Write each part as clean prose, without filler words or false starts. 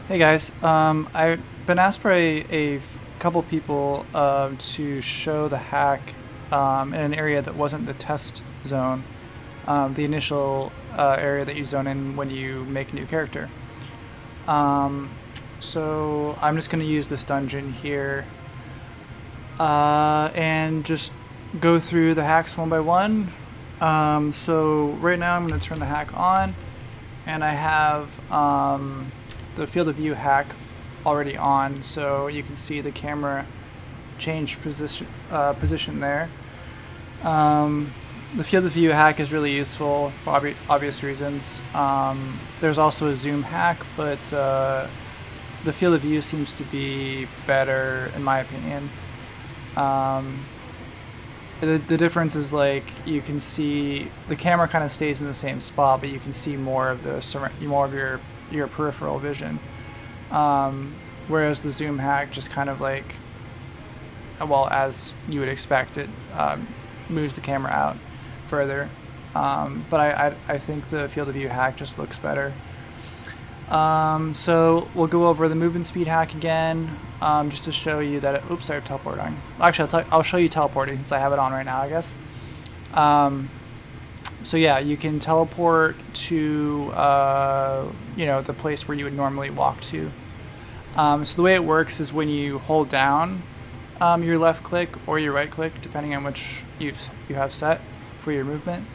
Hey guys, I've been asked by a couple people to show the hack in an area that wasn't the test zone, the initial area that you zone in when you make a new character. Um, so I'm just going to use this dungeon here and just go through the hacks one by one. So right now I'm going to turn the hack on, and I have the field of view hack already on, so you can see the camera change position there. The field of view hack is really useful for obvious reasons. There's also a zoom hack, but the field of view seems to be better in my opinion. Um, the difference is like you can see the camera kind of stays in the same spot, but you can see more of your peripheral vision. Whereas the zoom hack just kind of like, well, as you would expect, it moves the camera out further. But I think the field of view hack just looks better. So we'll go over the movement speed hack again, just to show you that oops, I have teleporting. Actually, I'll show you teleporting since I have it on right now, I guess. So yeah, you can teleport to the place where you would normally walk to. So the way it works is when you hold down your left click or your right click, depending on which you have set for your movement,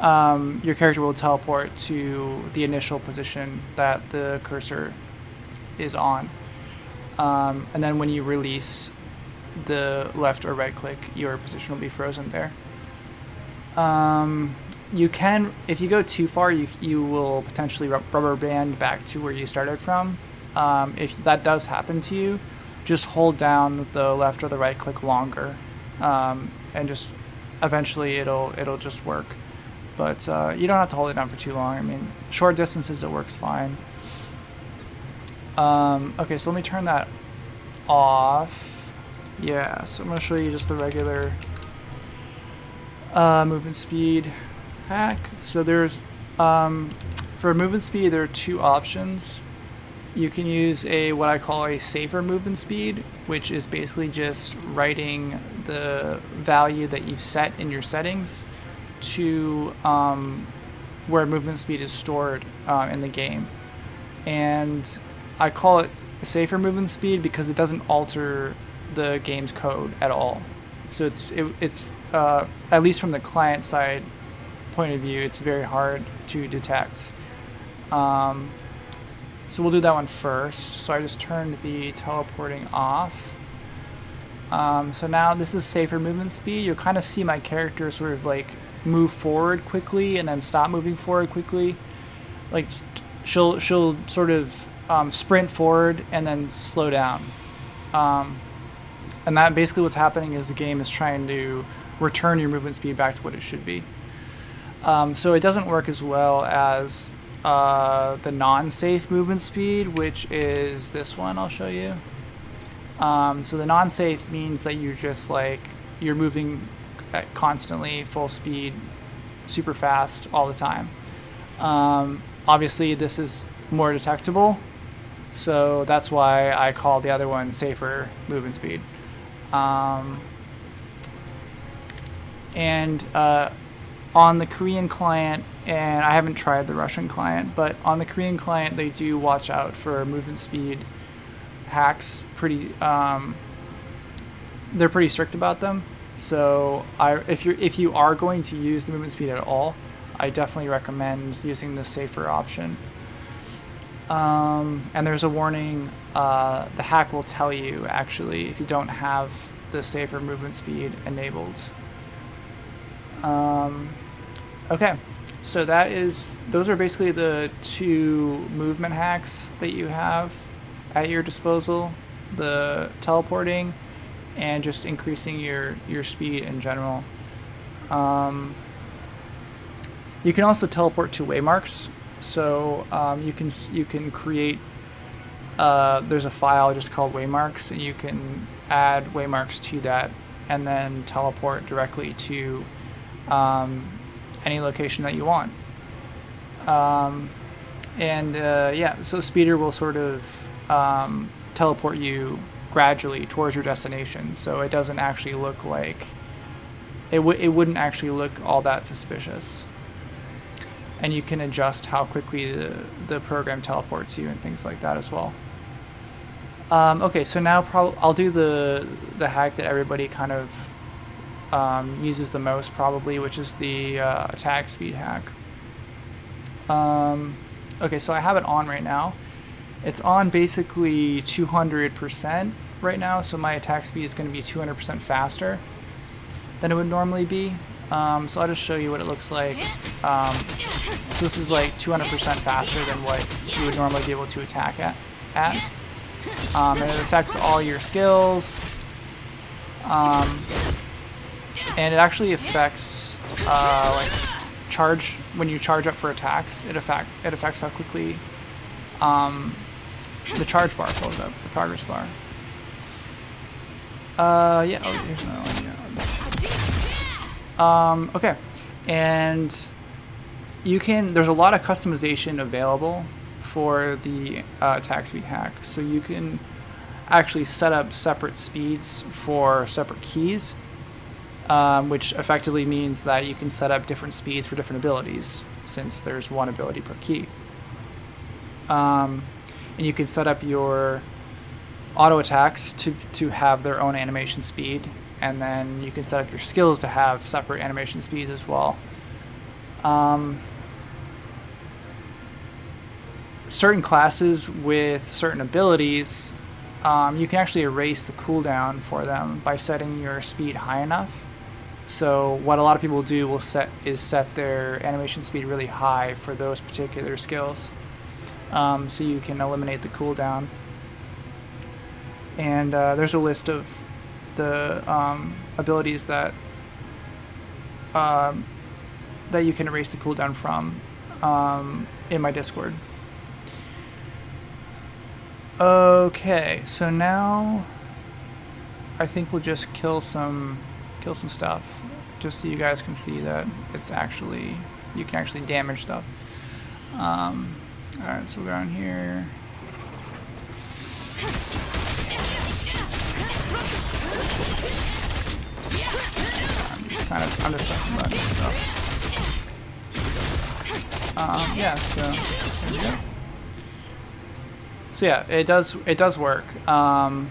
your character will teleport to the initial position that the cursor is on. And then when you release the left or right click, your position will be frozen there. You can, if you go too far, you will potentially rubber band back to where you started from. If that does happen to you, just hold down the left or the right click longer, and just eventually it'll just work. But you don't have to hold it down for too long. I mean, short distances it works fine. Okay, so let me turn that off. Yeah, so I'm going to show you just the regular movement speed hack. So there's, for movement speed, there are two options. You can use what I call a safer movement speed, which is basically just writing the value that you've set in your settings to where movement speed is stored in the game. And I call it safer movement speed because it doesn't alter the game's code at all. So it's at least from the client side point of view, it's very hard to detect. So we'll do that one first. So I just turned the teleporting off. So now this is safer movement speed. You'll kind of see my character sort of like move forward quickly and then stop moving forward quickly. Like she'll sort of sprint forward and then slow down. And that basically what's happening is the game is trying to return your movement speed back to what it should be. So it doesn't work as well as the non-safe movement speed, which is this one I'll show you. So the non-safe means that you're moving at constantly full speed, super fast all the time. Obviously this is more detectable, so that's why I call the other one safer movement speed. On the Korean client, and I haven't tried the Russian client, but on the Korean client they do watch out for movement speed hacks. They're pretty strict about them. So if you are going to use the movement speed at all, I definitely recommend using the safer option. And there's a warning. The hack will tell you actually if you don't have the safer movement speed enabled. Okay, so those are basically the two movement hacks that you have at your disposal: the teleporting and just increasing your speed in general. You can also teleport to waymarks. So you can create. There's a file just called waymarks, and you can add waymarks to that, and then teleport directly to any location that you want. Yeah, so Speeder will sort of teleport you gradually towards your destination, so it doesn't actually look like it wouldn't actually look all that suspicious. And you can adjust how quickly the program teleports you and things like that as well. Okay, so now I'll do the hack that everybody kind of uses the most probably, which is the attack speed hack. Okay, so I have it on right now. It's on basically 200% right now, so my attack speed is going to be 200% faster than it would normally be. So I'll just show you what it looks like. So this is like 200% faster than what you would normally be able to attack at. And it affects all your skills. And it actually affects like charge when you charge up for attacks. It affects how quickly the charge bar fills up, the progress bar. Yeah. Oh, here's another one. Yeah. Okay, and there's a lot of customization available for the attack speed hack, so you can actually set up separate speeds for separate keys, which effectively means that you can set up different speeds for different abilities, since there's one ability per key. And you can set up your auto attacks to have their own animation speed, and then you can set up your skills to have separate animation speeds as well. Certain classes with certain abilities, you can actually erase the cooldown for them by setting your speed high enough. So what a lot of people do is set their animation speed really high for those particular skills, so you can eliminate the cooldown. And there's a list of the abilities that you can erase the cooldown from in my Discord. Okay, so now I think we'll just kill some stuff, just so you guys can see that you can actually damage stuff. Alright, so we'll go down here. I'm just pressing buttons and stuff. Yeah, so there we go. So yeah, it does work. Outside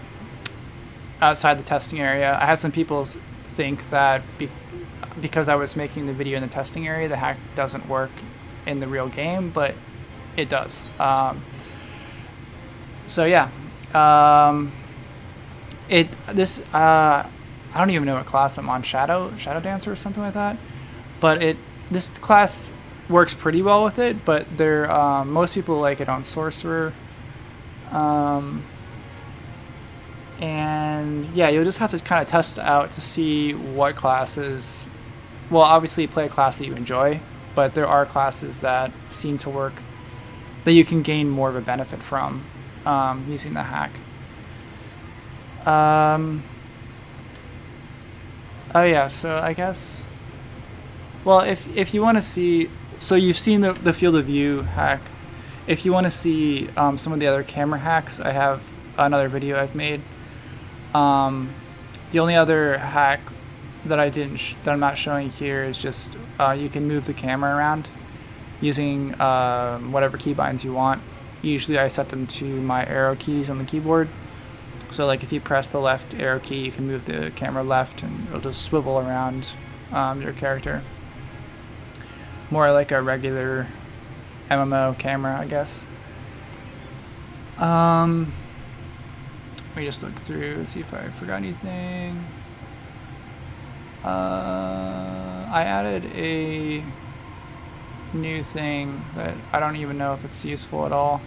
the testing area, I had some people think that because I was making the video in the testing area, the hack doesn't work in the real game, but it does. So yeah, I don't even know what class I'm on, Shadow Dancer or something like that. But this class works pretty well with it, but most people like it on Sorcerer. And yeah, you'll just have to kind of test out to see what classes. Well, obviously play a class that you enjoy, but there are classes that seem to work, that you can gain more of a benefit from using the hack. Oh yeah, so I guess, well, if you want to see, so you've seen the field of view hack. If you want to see some of the other camera hacks, I have another video I've made. The only other hack that that I'm not showing here is just you can move the camera around using whatever keybinds you want. Usually I set them to my arrow keys on the keyboard. So like if you press the left arrow key, you can move the camera left and it'll just swivel around your character. More like a regular MMO camera, I guess. Let me just look through, see if I forgot anything. I added a new thing that I don't even know if it's useful at all.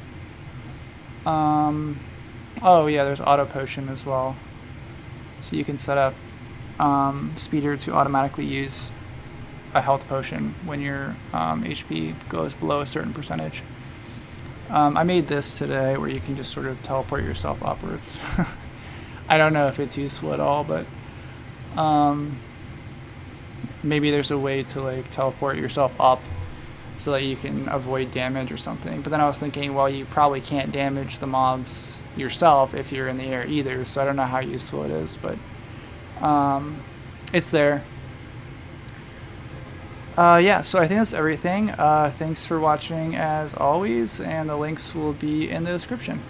Oh yeah, there's auto potion as well. So you can set up Speeder to automatically use a health potion when your HP goes below a certain percentage. I made this today where you can just sort of teleport yourself upwards. I don't know if it's useful at all, but maybe there's a way to like teleport yourself up so that you can avoid damage or something. But then I was thinking, well, you probably can't damage the mobs yourself if you're in the air either, so I don't know how useful it is, but it's there. Yeah, so I think that's everything. Thanks for watching as always, and the links will be in the description.